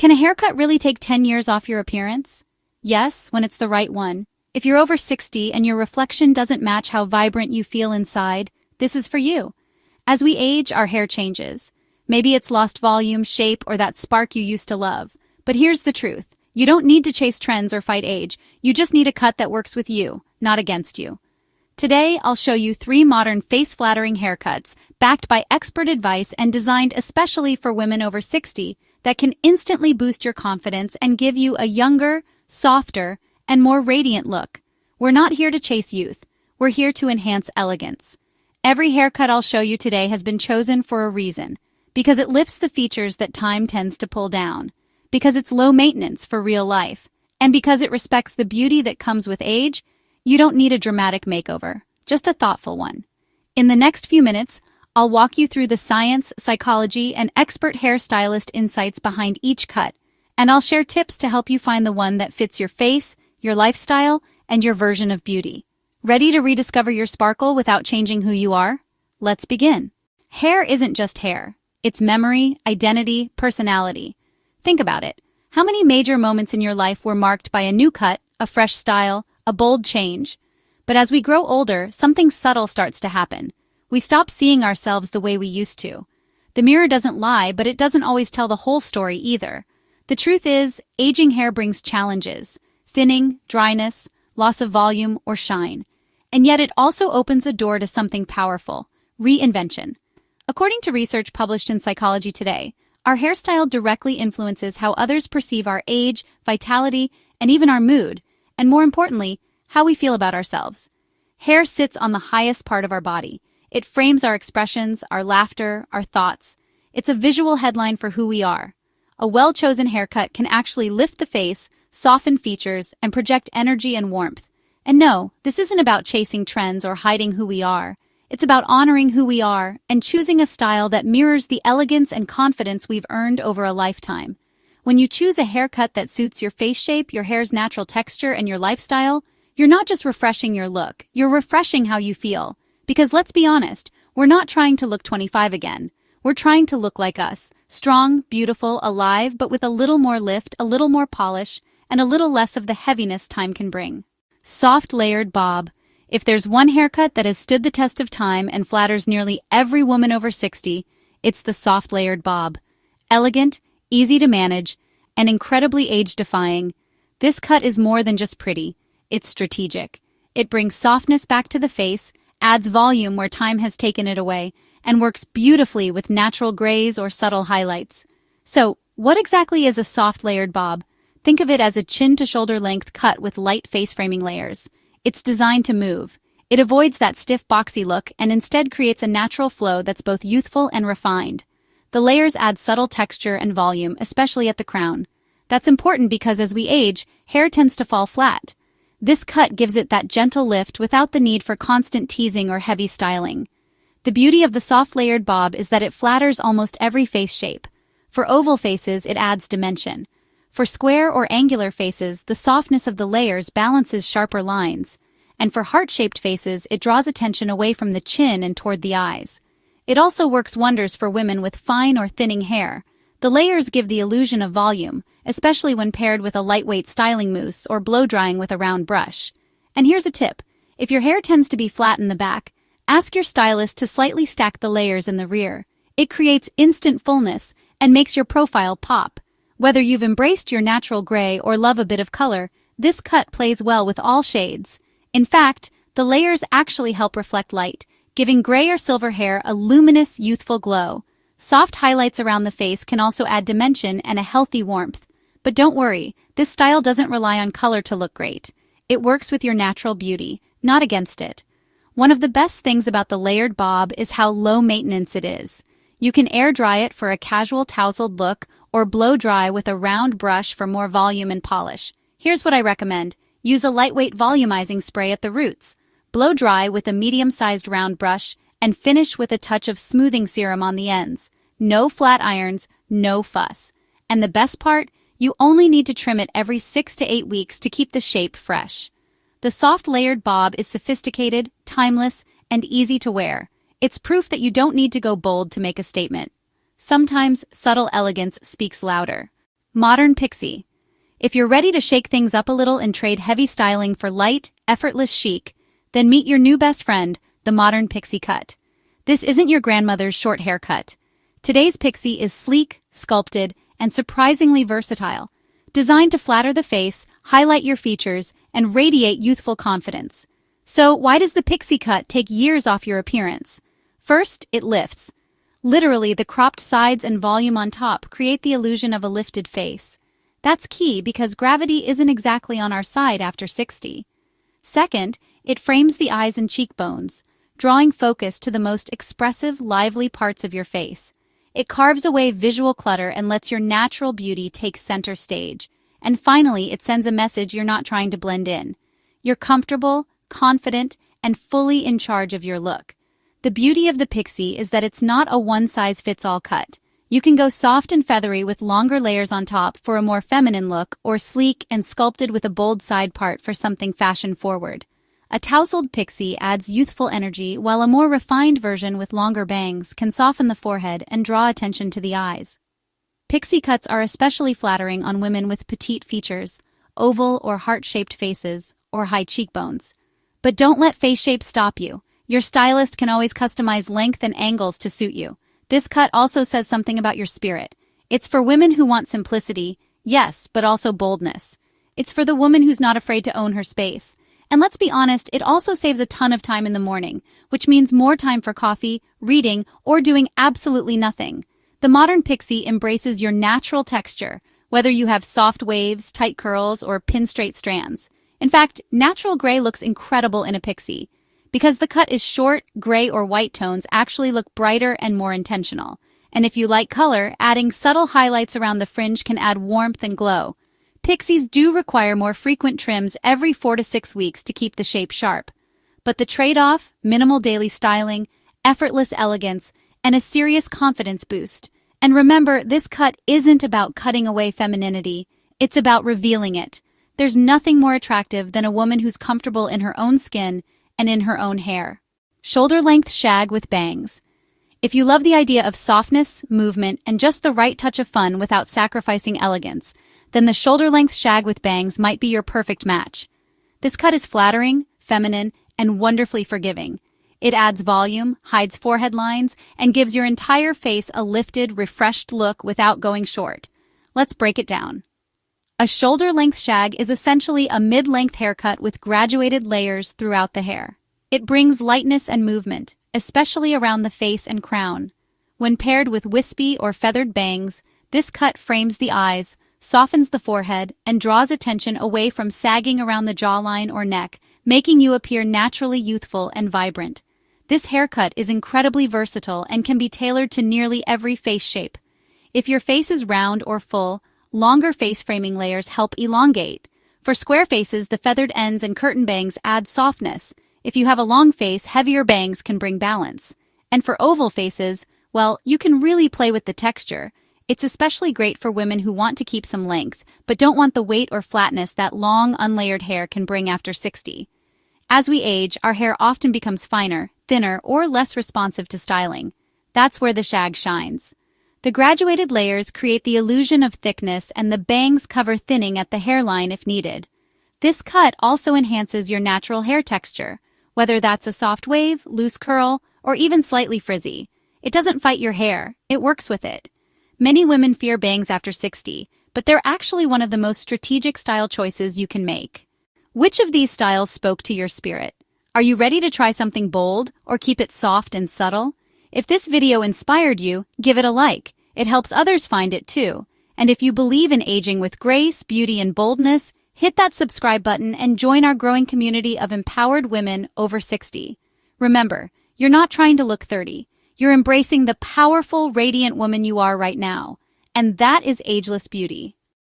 Can a haircut really take 10 years off your appearance? Yes, when it's the right one. If you're over 60 and your reflection doesn't match how vibrant you feel inside, this is for you. As we age, our hair changes. Maybe it's lost volume, shape, or that spark you used to love. But here's the truth. You don't need to chase trends or fight age. You just need a cut that works with you, not against you. Today, I'll show you 3 modern face-flattering haircuts, backed by expert advice and designed especially for women over 60, that can instantly boost your confidence and give you a younger, softer, and more radiant look. We're not here to chase youth. We're here to enhance elegance. Every haircut I'll show you today has been chosen for a reason, because it lifts the features that time tends to pull down, because it's low maintenance for real life, and because it respects the beauty that comes with age. You don't need a dramatic makeover, just a thoughtful one. In the next few minutes, I'll walk you through the science, psychology, and expert hairstylist insights behind each cut, and I'll share tips to help you find the one that fits your face, your lifestyle, and your version of beauty. Ready to rediscover your sparkle without changing who you are? Let's begin. Hair isn't just hair. It's memory, identity, personality. Think about it. How many major moments in your life were marked by a new cut, a fresh style, a bold change? But as we grow older, something subtle starts to happen. We stop seeing ourselves the way we used to. The mirror doesn't lie, but it doesn't always tell the whole story either. The truth is, aging hair brings challenges: thinning, dryness, loss of volume, or shine. And yet it also opens a door to something powerful: reinvention. According to research published in Psychology Today, our hairstyle directly influences how others perceive our age, vitality, and even our mood, and more importantly, how we feel about ourselves. Hair sits on the highest part of our body. It frames our expressions, our laughter, our thoughts. It's a visual headline for who we are. A well-chosen haircut can actually lift the face, soften features, and project energy and warmth. And no, this isn't about chasing trends or hiding who we are. It's about honoring who we are and choosing a style that mirrors the elegance and confidence we've earned over a lifetime. When you choose a haircut that suits your face shape, your hair's natural texture, and your lifestyle, you're not just refreshing your look, you're refreshing how you feel. Because let's be honest, we're not trying to look 25 again. We're trying to look like us, strong, beautiful, alive, but with a little more lift, a little more polish, and a little less of the heaviness time can bring. Soft layered bob. If there's one haircut that has stood the test of time and flatters nearly every woman over 60, it's the soft layered bob. Elegant, easy to manage, and incredibly age-defying. This cut is more than just pretty. It's strategic. It brings softness back to the face, adds volume where time has taken it away, and works beautifully with natural grays or subtle highlights. So, what exactly is a soft layered bob? Think of it as a chin-to-shoulder length cut with light face-framing layers. It's designed to move. It avoids that stiff, boxy look and instead creates a natural flow that's both youthful and refined. The layers add subtle texture and volume, especially at the crown. That's important because as we age, hair tends to fall flat. This cut gives it that gentle lift without the need for constant teasing or heavy styling. The beauty of the soft layered bob is that it flatters almost every face shape. For oval faces, it adds dimension. For square or angular faces, the softness of the layers balances sharper lines. And for heart-shaped faces, it draws attention away from the chin and toward the eyes. It also works wonders for women with fine or thinning hair. The layers give the illusion of volume, especially when paired with a lightweight styling mousse or blow-drying with a round brush. And here's a tip. If your hair tends to be flat in the back, ask your stylist to slightly stack the layers in the rear. It creates instant fullness and makes your profile pop. Whether you've embraced your natural gray or love a bit of color, this cut plays well with all shades. In fact, the layers actually help reflect light, giving gray or silver hair a luminous, youthful glow. Soft highlights around the face can also add dimension and a healthy warmth. But don't worry, this style doesn't rely on color to look great. It works with your natural beauty, not against it. One of the best things about the layered bob is how low maintenance it is. You can air dry it for a casual tousled look or blow dry with a round brush for more volume and polish. Here's what I recommend. Use a lightweight volumizing spray at the roots. Blow dry with a medium-sized round brush and finish with a touch of smoothing serum on the ends. No flat irons, no fuss. And the best part? You only need to trim it every 6 to 8 weeks to keep the shape fresh. The soft layered bob is sophisticated, timeless, and easy to wear. It's proof that you don't need to go bold to make a statement. Sometimes subtle elegance speaks louder. Modern Pixie. If you're ready to shake things up a little and trade heavy styling for light, effortless chic, then meet your new best friend, the modern pixie cut. This isn't your grandmother's short haircut. Today's pixie is sleek, sculpted, and surprisingly versatile, designed to flatter the face, highlight your features, and radiate youthful confidence. So why does the pixie cut take years off your appearance? First, it lifts. Literally, the cropped sides and volume on top create the illusion of a lifted face. That's key because gravity isn't exactly on our side after 60. Second, it frames the eyes and cheekbones, drawing focus to the most expressive, lively parts of your face. It carves away visual clutter and lets your natural beauty take center stage. And finally, it sends a message you're not trying to blend in. You're comfortable, confident, and fully in charge of your look. The beauty of the pixie is that it's not a one-size-fits-all cut. You can go soft and feathery with longer layers on top for a more feminine look, or sleek and sculpted with a bold side part for something fashion-forward. A tousled pixie adds youthful energy, while a more refined version with longer bangs can soften the forehead and draw attention to the eyes. Pixie cuts are especially flattering on women with petite features, oval or heart-shaped faces, or high cheekbones. But don't let face shape stop you. Your stylist can always customize length and angles to suit you. This cut also says something about your spirit. It's for women who want simplicity, yes, but also boldness. It's for the woman who's not afraid to own her space. And let's be honest, it also saves a ton of time in the morning, which means more time for coffee, reading, or doing absolutely nothing. The modern pixie embraces your natural texture, whether you have soft waves, tight curls, or pin-straight strands. In fact, natural gray looks incredible in a pixie. Because the cut is short, gray or white tones actually look brighter and more intentional. And if you like color, adding subtle highlights around the fringe can add warmth and glow. Pixies do require more frequent trims every 4 to 6 weeks to keep the shape sharp. But the trade-off, minimal daily styling, effortless elegance, and a serious confidence boost. And remember, this cut isn't about cutting away femininity, it's about revealing it. There's nothing more attractive than a woman who's comfortable in her own skin and in her own hair. Shoulder-length shag with bangs. If you love the idea of softness, movement, and just the right touch of fun without sacrificing elegance, then the shoulder-length shag with bangs might be your perfect match. This cut is flattering, feminine, and wonderfully forgiving. It adds volume, hides forehead lines, and gives your entire face a lifted, refreshed look without going short. Let's break it down. A shoulder-length shag is essentially a mid-length haircut with graduated layers throughout the hair. It brings lightness and movement, especially around the face and crown. When paired with wispy or feathered bangs, this cut frames the eyes, softens the forehead, and draws attention away from sagging around the jawline or neck, making you appear naturally youthful and vibrant. This haircut is incredibly versatile and can be tailored to nearly every face shape. If your face is round or full, longer face framing layers help elongate. For square faces, the feathered ends and curtain bangs add softness. If you have a long face, heavier bangs can bring balance. And for oval faces, well, you can really play with the texture. It's especially great for women who want to keep some length, but don't want the weight or flatness that long, unlayered hair can bring after 60. As we age, our hair often becomes finer, thinner, or less responsive to styling. That's where the shag shines. The graduated layers create the illusion of thickness, and the bangs cover thinning at the hairline if needed. This cut also enhances your natural hair texture, whether that's a soft wave, loose curl, or even slightly frizzy. It doesn't fight your hair, it works with it. Many women fear bangs after 60, but they're actually one of the most strategic style choices you can make. Which of these styles spoke to your spirit? Are you ready to try something bold, or keep it soft and subtle? If this video inspired you, give it a like. It helps others find it too. And if you believe in aging with grace, beauty, and boldness, hit that subscribe button and join our growing community of empowered women over 60. Remember, you're not trying to look 30. You're embracing the powerful, radiant woman you are right now. And that is ageless beauty.